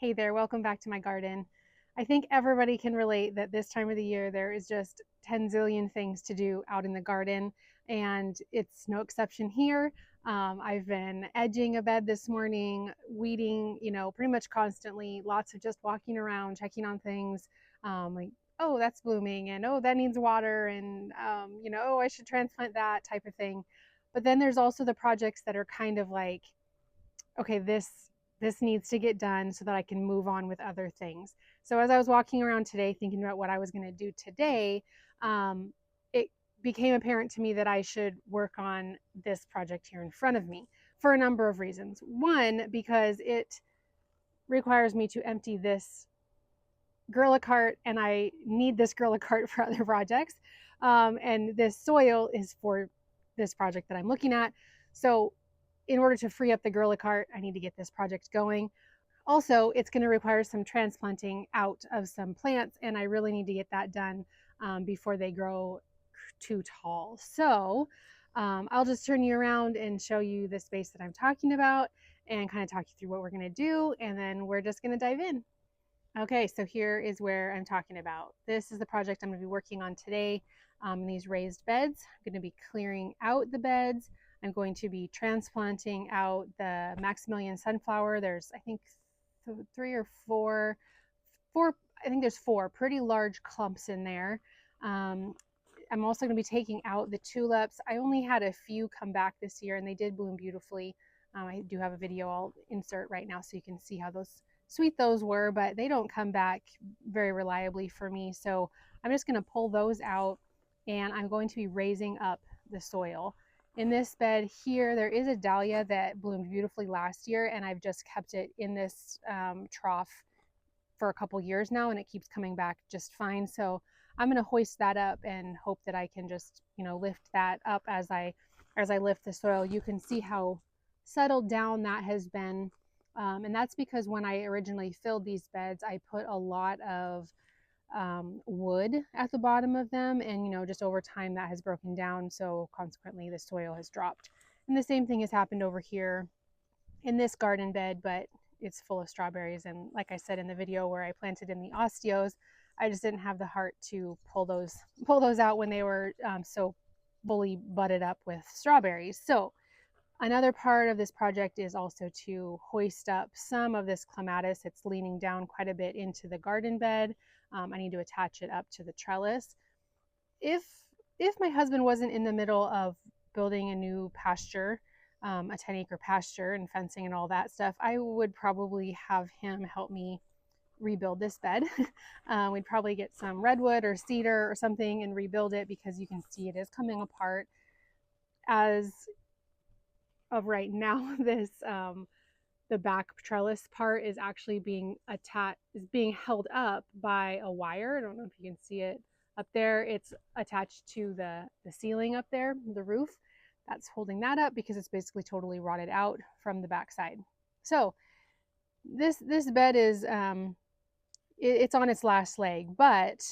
Hey there, welcome back to my garden. I think everybody can relate that this time of the year there is just 10 zillion things to do out in the garden, and it's no exception here. I've been edging a bed this morning, weeding, pretty much constantly, lots of just walking around, checking on things, like, oh, that's blooming, and oh, that needs water, and, oh, I should transplant that type of thing. But then there's also the projects that are kind of like, okay, this needs to get done so that I can move on with other things. So as I was walking around today thinking about what I was going to do today, it became apparent to me that I should work on this project here in front of me for a number of reasons. One, because it requires me to empty this Gorilla cart, and I need this Gorilla cart for other projects. And this soil is for this project that I'm looking at. So in order to free up the Gorilla cart, I need to get this project going. Also, it's going to require some transplanting out of some plants, and I really need to get that done before they grow too tall. So I'll just turn you around and show you the space that I'm talking about and kind of talk you through what we're going to do, and then we're just going to dive in. Okay, so here is where I'm talking about. This is the project I'm going to be working on today in these raised beds. I'm going to be clearing out the beds. I'm going to be transplanting out the Maximilian sunflower. There's, I think, three or four, I think there's four pretty large clumps in there. I'm also going to be taking out the tulips. I only had a few come back this year, and they did bloom beautifully. I do have a video I'll insert right now so you can see how sweet those were, but they don't come back very reliably for me. So I'm just going to pull those out, and I'm going to be raising up the soil. In this bed here, there is a dahlia that bloomed beautifully last year, and I've just kept it in this trough for a couple years now, and it keeps coming back just fine. So I'm going to hoist that up and hope that I can just, lift that up as I lift the soil. You can see how settled down that has been. And that's because when I originally filled these beds, I put a lot of wood at the bottom of them, and just over time that has broken down, so consequently the soil has dropped. And the same thing has happened over here in this garden bed, but it's full of strawberries, and like I said in the video where I planted in the osteos, I just didn't have the heart to pull those out when they were so fully budded up with strawberries. So another part of this project is also to hoist up some of this clematis. It's leaning down quite a bit into the garden bed. I need to attach it up to the trellis. If my husband wasn't in the middle of building a new pasture, a 10-acre pasture and fencing and all that stuff, I would probably have him help me rebuild this bed. We'd probably get some redwood or cedar or something and rebuild it, because you can see it is coming apart. As of right now, this the back trellis part is actually being held up by a wire. I don't know if you can see it up there. It's attached to the ceiling up there, the roof. That's holding that up because it's basically totally rotted out from the backside. So this bed is it's on its last leg, but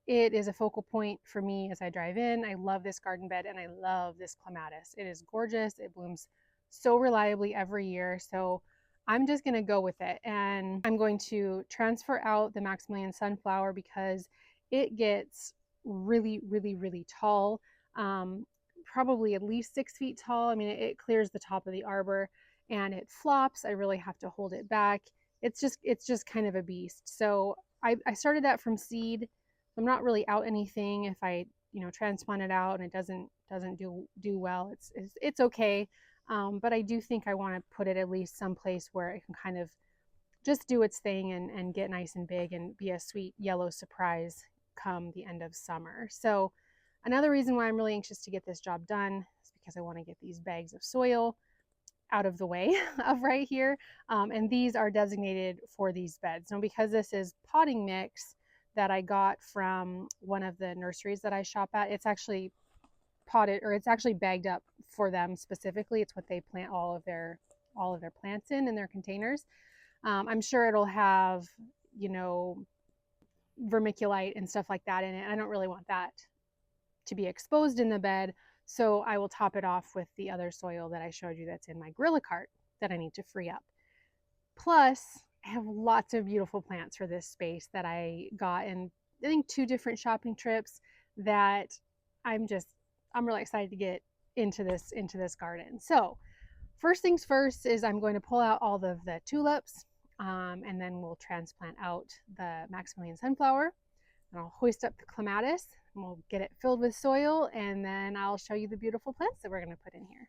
it is a focal point for me as I drive in. I love this garden bed, and I love this clematis. It is gorgeous. It blooms so reliably every year. So I'm just going to go with it, and I'm going to transfer out the Maximilian sunflower because it gets really, really, really tall, probably at least 6 feet tall. I mean, it clears the top of the arbor, and it flops. I really have to hold it back. It's just kind of a beast. So I started that from seed. I'm not really out anything if I transplant it out and it doesn't do well. It's okay. But I do think I want to put it at least someplace where it can kind of just do its thing and get nice and big and be a sweet yellow surprise come the end of summer. So another reason why I'm really anxious to get this job done is because I want to get these bags of soil out of the way of right here. And these are designated for these beds. Now, because this is potting mix that I got from one of the nurseries that I shop at, it's actually potted, or it's actually bagged up for them specifically. It's what they plant all of their plants in their containers. I'm sure it'll have, vermiculite and stuff like that in it. I don't really want that to be exposed in the bed, so I will top it off with the other soil that I showed you that's in my Gorilla cart that I need to free up. Plus, I have lots of beautiful plants for this space that I got in, I think, 2 different shopping trips that I'm really excited to get into this garden. So first things first is I'm going to pull out all of the tulips, and then we'll transplant out the Maximilian sunflower, and I'll hoist up the clematis, and we'll get it filled with soil, and then I'll show you the beautiful plants that we're going to put in here.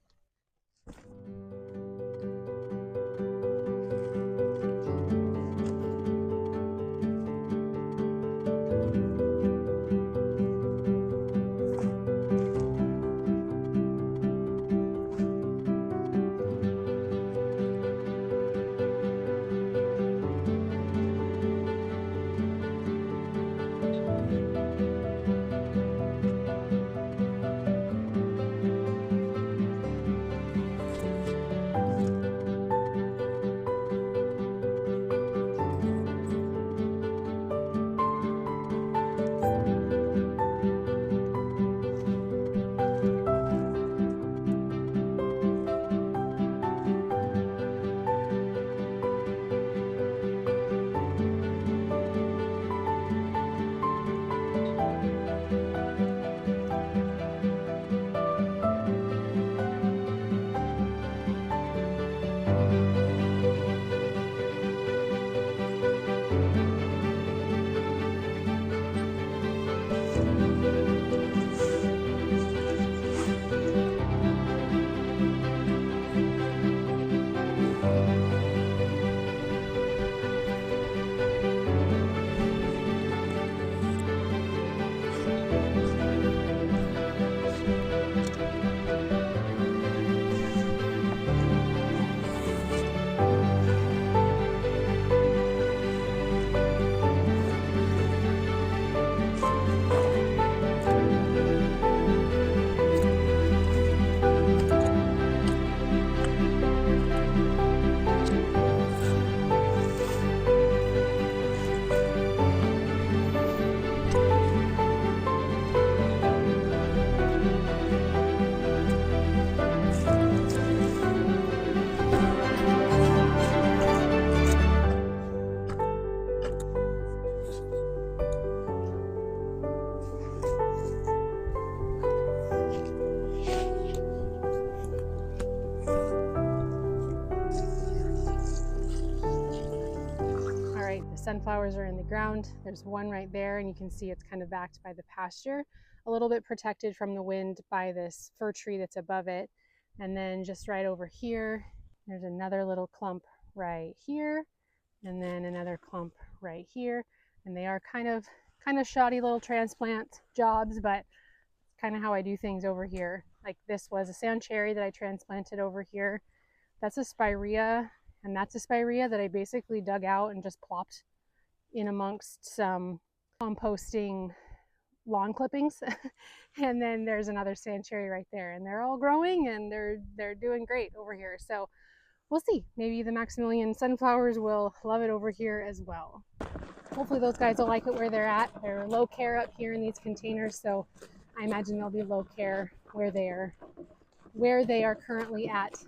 Sunflowers are in the ground. There's one right there, and you can see it's kind of backed by the pasture, a little bit protected from the wind by this fir tree that's above it. And then just right over here, there's another little clump right here, and then another clump right here. And they are kind of shoddy little transplant jobs, but it's kind of how I do things over here. Like this was a sand cherry that I transplanted over here. That's a spirea, and that's a spirea that I basically dug out and just plopped in amongst some composting lawn clippings. And then there's another sand cherry right there, and they're all growing and they're doing great over here. So we'll see, maybe the Maximilian sunflowers will love it over here as well. Hopefully those guys will like it where they're at. They're low care up here in these containers, so I imagine they'll be low care where they are currently at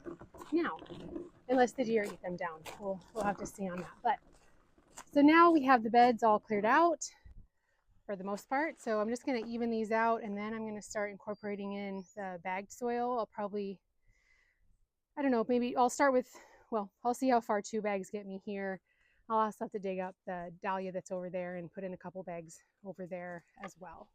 now, unless the deer eat them down. We'll have to see on that. But so now we have the beds all cleared out for the most part. So I'm just going to even these out, and then I'm going to start incorporating in the bagged soil. I'll probably, I don't know, maybe I'll start with, well, I'll see how far 2 bags get me here. I'll also have to dig up the dahlia that's over there and put in a couple bags over there as well.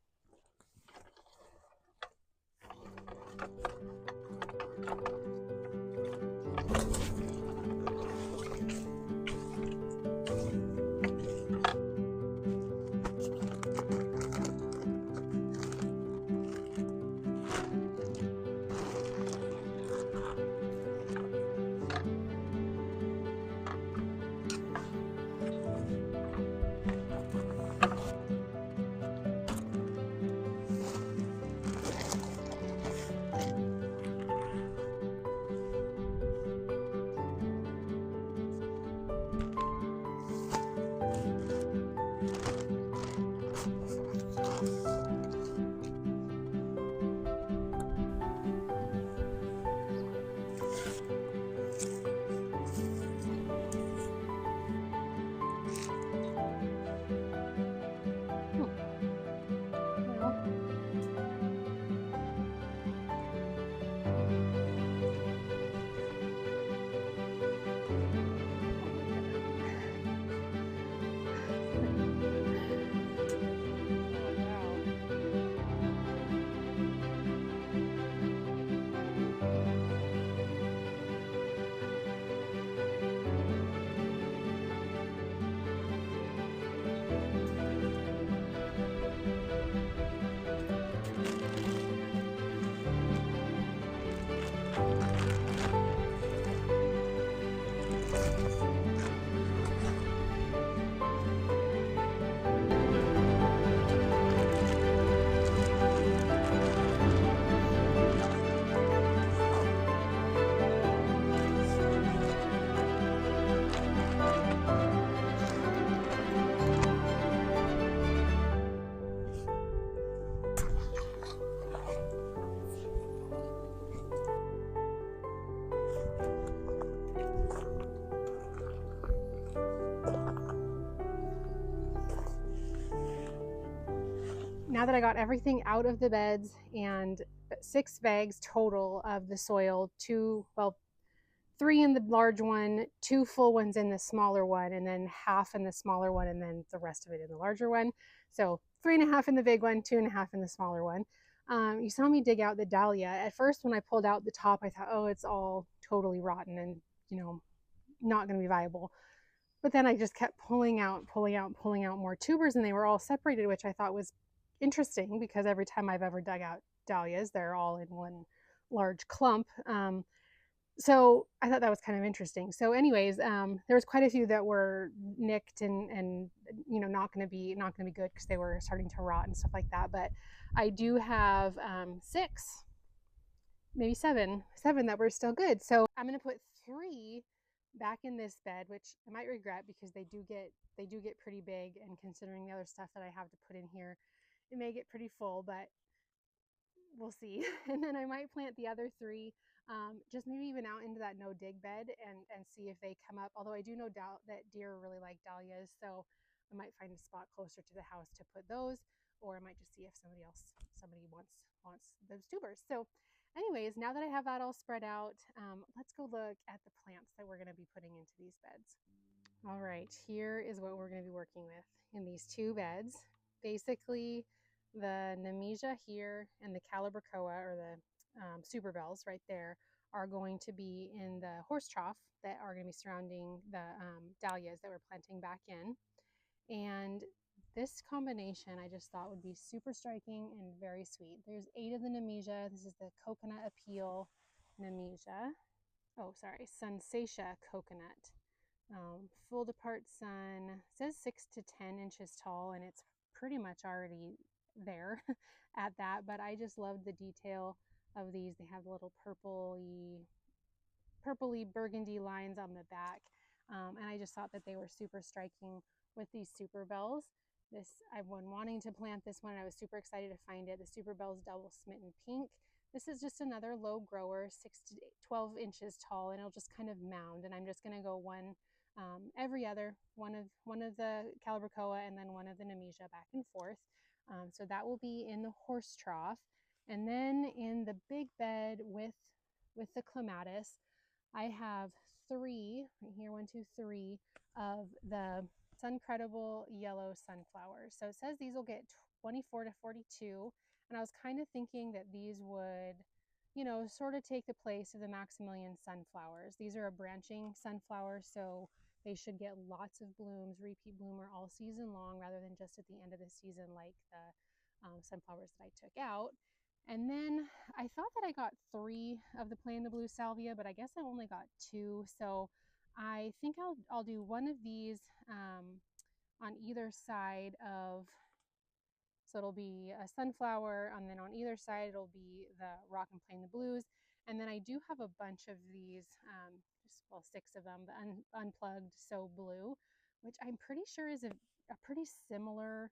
now that I got everything out of the beds and 6 bags total of the soil, well, 3 in the large one, 2 full ones in the smaller one, and then half in the smaller one, and then the rest of it in the larger one. So 3.5 in the big one, 2.5 in the smaller one. You saw me dig out the dahlia. At first, when I pulled out the top, I thought, oh, it's all totally rotten and, not going to be viable. But then I just kept pulling out more tubers, and they were all separated, which I thought was interesting because every time I've ever dug out dahlias, they're all in one large clump. So I thought that was kind of interesting. So, anyways, there was quite a few that were nicked and not going to be good because they were starting to rot and stuff like that. But I do have 6, maybe seven that were still good. So I'm going to put 3 back in this bed, which I might regret because they do get pretty big, and considering the other stuff that I have to put in here, it may get pretty full, but we'll see. And then I might plant the other 3, just maybe even out into that no dig bed and see if they come up. Although I do know that deer really like dahlias, so I might find a spot closer to the house to put those, or I might just see if somebody wants those tubers. So anyways, now that I have that all spread out, let's go look at the plants that we're going to be putting into these beds. All right, here is what we're going to be working with in these 2 beds. Basically, the Nemesia here and the Calibrachoa, or the Superbells right there, are going to be in the horse trough that are going to be surrounding the dahlias that we're planting back in. And this combination I just thought would be super striking and very sweet. There's 8 of the Nemesia. This is the Coconut Appeal Nemesia. Oh, sorry, Sunsatia Coconut. Full depart sun, says 6 to 10 inches tall, and it's pretty much already there at that, but I just love the detail of these. They have little purpley burgundy lines on the back, and I just thought that they were super striking with these Superbells. I've been wanting to plant this one, and I was super excited to find it. The Superbells Double Smitten Pink. This is just another low grower, 6 to 12 inches tall, and it'll just kind of mound, and I'm just going to go one every other, one of the Calibrachoa and then one of the Nemesia, back and forth. So that will be in the horse trough. And then in the big bed with the clematis, I have 3 right here, 1, 2, 3 of the Suncredible yellow sunflowers. So it says these will get 24 to 42, and I was kind of thinking that these would, sort of take the place of the Maximilian sunflowers. These are a branching sunflower, so they should get lots of blooms, repeat bloomer all season long, rather than just at the end of the season like the sunflowers that I took out. And then I thought that I got 3 of the Play in the Blue salvia, but I guess I only got 2. So I think I'll do one of these on either side of, so it'll be a sunflower, and then on either side it'll be the Rock and Play in the Blues. And then I do have a bunch of these, well, 6 of them, the unplugged So Blue, which I'm pretty sure is a pretty similar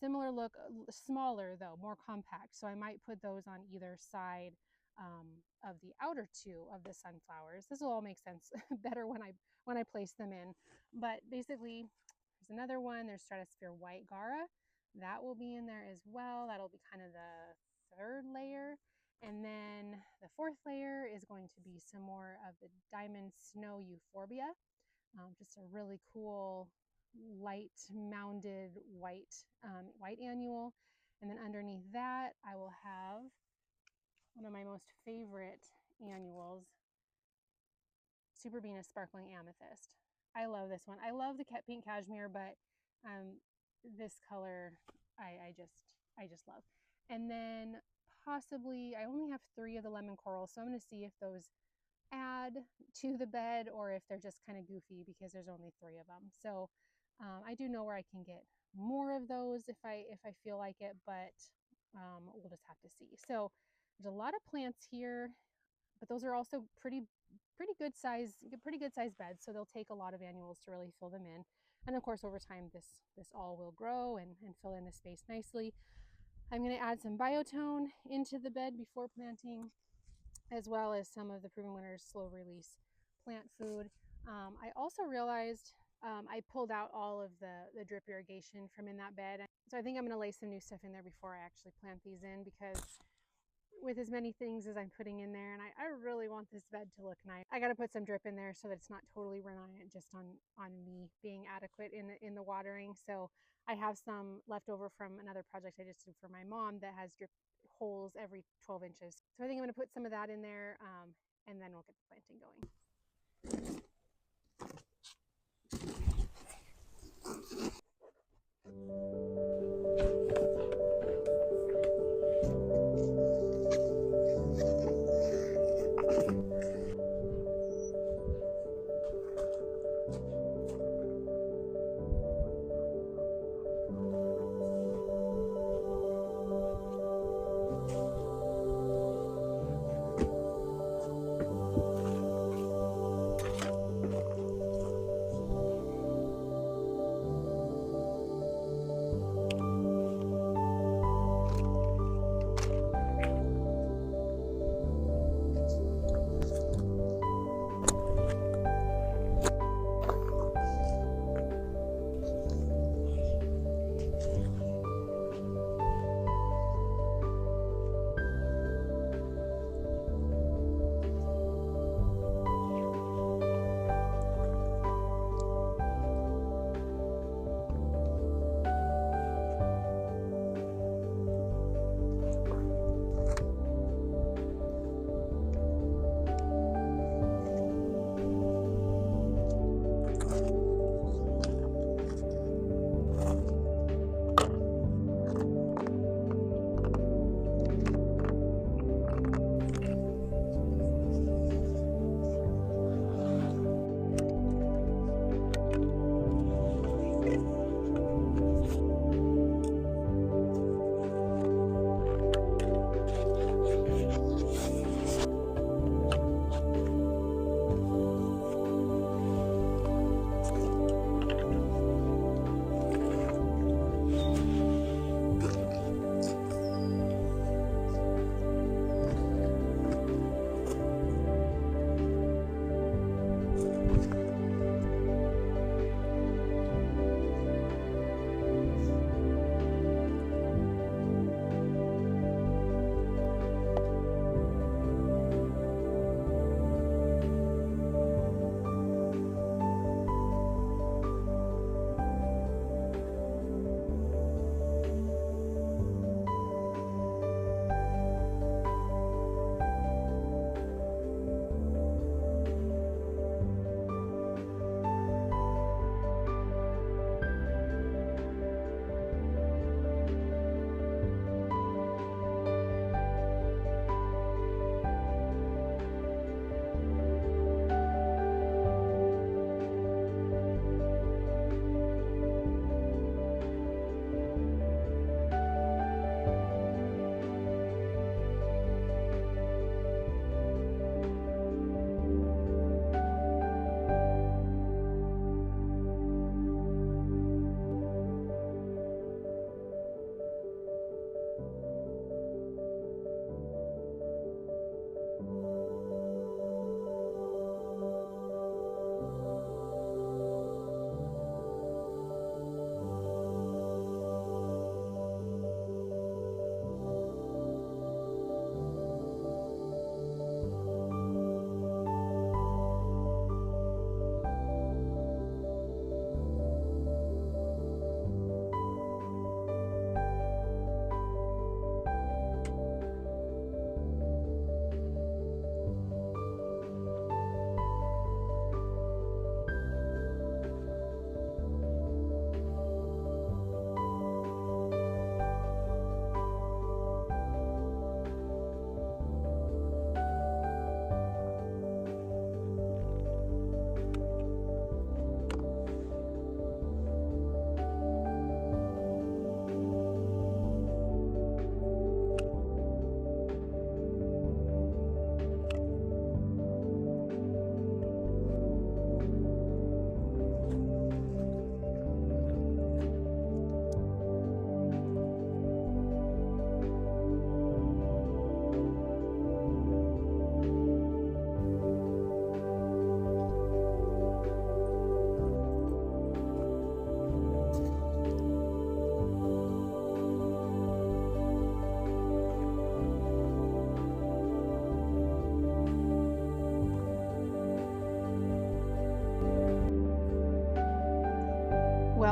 look, smaller though, more compact. So I might put those on either side of the outer 2 of the sunflowers. This will all make sense better when I place them in. But basically, there's another one. There's Stratosphere White Gara. That will be in there as well. That'll be kind of the 3rd layer. And then the 4th layer is going to be some more of the Diamond Snow Euphorbia. Just a really cool light mounded white annual. And then underneath that, I will have one of my most favorite annuals, Superbenia Sparkling Amethyst. I love this one. I love the pink cashmere, but this color I just love. And then possibly, I only have 3 of the lemon coral, so I'm going to see if those add to the bed or if they're just kind of goofy because there's only 3 of them. So I do know where I can get more of those if I feel like it, but we'll just have to see. So there's a lot of plants here, but those are also pretty good size beds, so they'll take a lot of annuals to really fill them in. And of course, over time, this all will grow and fill in the space nicely. I'm going to add some biotone into the bed before planting, as well as some of the Proven Winners slow release plant food. I also realized I pulled out all of the drip irrigation from in that bed. So I think I'm going to lay some new stuff in there before I actually plant these in, because with as many things as I'm putting in there, and I really want this bed to look nice, I got to put some drip in there so that it's not totally reliant just on me being adequate in the watering. So I have some left over from another project I just did for my mom that has drip holes every 12 inches. So I think I'm going to put some of that in there, and then we'll get the planting going.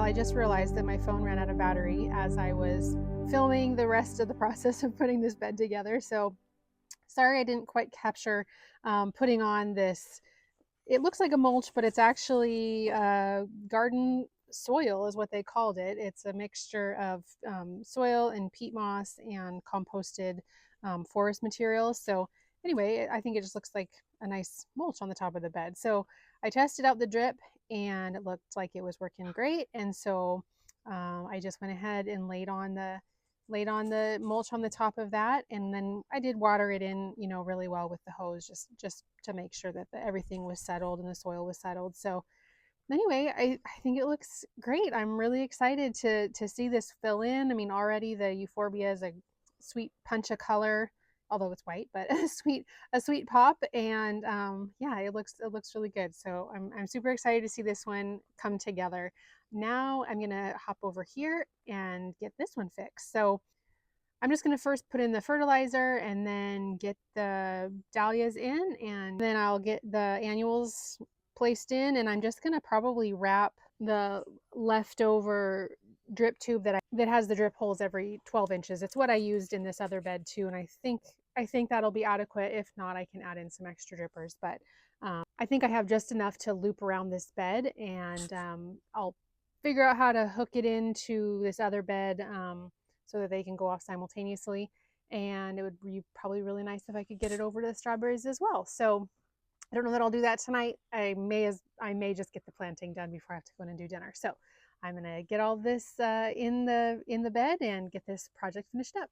I just realized that my phone ran out of battery as I was filming the rest of the process of putting this bed together. So sorry I didn't quite capture putting on this. It looks like a mulch, but it's actually garden soil is what they called it. It's a mixture of soil and peat moss and composted forest materials. So anyway, I think it just looks like a nice mulch on the top of the bed. So I tested out the drip and it looked like it was working great. And so I just went ahead and laid on the mulch on the top of that, and then I did water it in, you know, really well with the hose, just to make sure that everything was settled and the soil was settled. So anyway, I think it looks great. I'm really excited to see this fill in. I mean, already the euphorbia is a sweet punch of color, although it's white, but a sweet pop, and yeah, it looks really good. So I'm super excited to see this one come together. Now I'm gonna hop over here and get this one fixed. So I'm just going to first put in the fertilizer and then get the dahlias in, and then I'll get the annuals placed in, and I'm just going to probably wrap the leftover drip tube that has the drip holes every 12 inches. It's what I used in this other bed too, and I think that'll be adequate. If not, I can add in some extra drippers, but I think I have just enough to loop around this bed, and I'll figure out how to hook it into this other bed so that they can go off simultaneously. And it would be probably really nice if I could get it over to the strawberries as well. So I don't know that I'll do that tonight. I may just get the planting done before I have to go in and do dinner. So I'm gonna get all this in the bed and get this project finished up.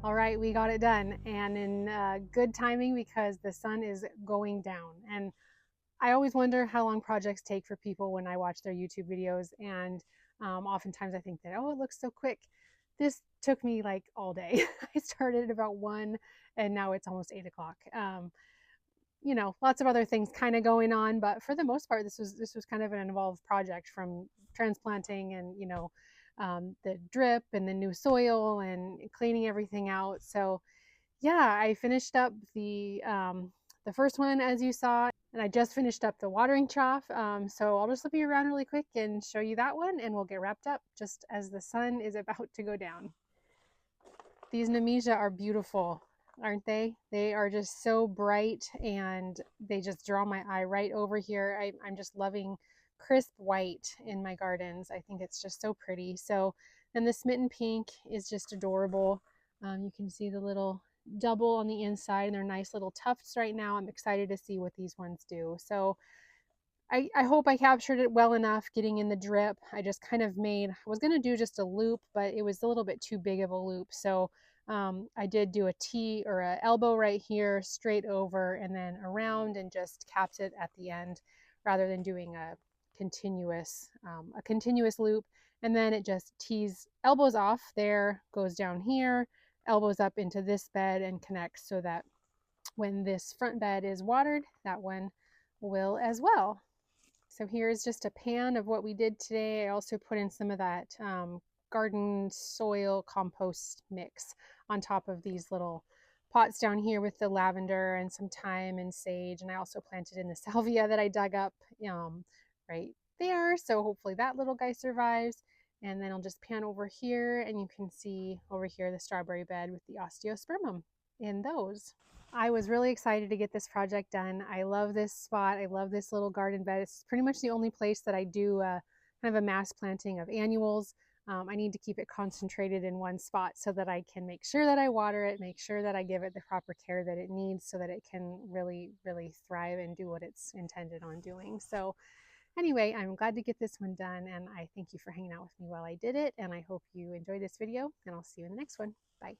All right, we got it done, and in good timing because the sun is going down. And I always wonder how long projects take for people when I watch their YouTube videos, and oftentimes I think that, oh, it looks so quick. This took me like all day. I started at about 1, and now it's almost 8 o'clock. You know, lots of other things kind of going on, but for the most part, this was kind of an involved project, from transplanting and the drip and the new soil and cleaning everything out. So yeah, I finished up the first one as you saw, and I just finished up the watering trough. So I'll just flip you around really quick and show you that one, and we'll get wrapped up just as the sun is about to go down. These Nemesia are beautiful, aren't they? They are just so bright, and they just draw my eye right over here. I'm just loving crisp white in my gardens. I think it's just so pretty. So, and the smitten pink is just adorable. You can see the little double on the inside, and they're nice little tufts right now. I'm excited to see what these ones do. So I hope I captured it well enough getting in the drip. I just kind of I was going to do just a loop, but it was a little bit too big of a loop. So I did do a T or a elbow right here, straight over, and then around, and just capped it at the end rather than doing a continuous loop. And then it just tees elbows off there, goes down here, elbows up into this bed, and connects so that when this front bed is watered, that one will as well. So here's just a pan of what we did today. I also put in some of that garden soil compost mix on top of these little pots down here with the lavender and some thyme and sage. And I also planted in the salvia that I dug up right there. So hopefully that little guy survives. And then I'll just pan over here, and you can see over here the strawberry bed with the osteospermum in those. I was really excited to get this project done. I love this spot. I love this little garden bed. It's pretty much the only place that I do kind of a mass planting of annuals. I need to keep it concentrated in one spot so that I can make sure that I water it, make sure that I give it the proper care that it needs so that it can really, really thrive and do what it's intended on doing. So anyway, I'm glad to get this one done, and I thank you for hanging out with me while I did it, and I hope you enjoyed this video, and I'll see you in the next one. Bye.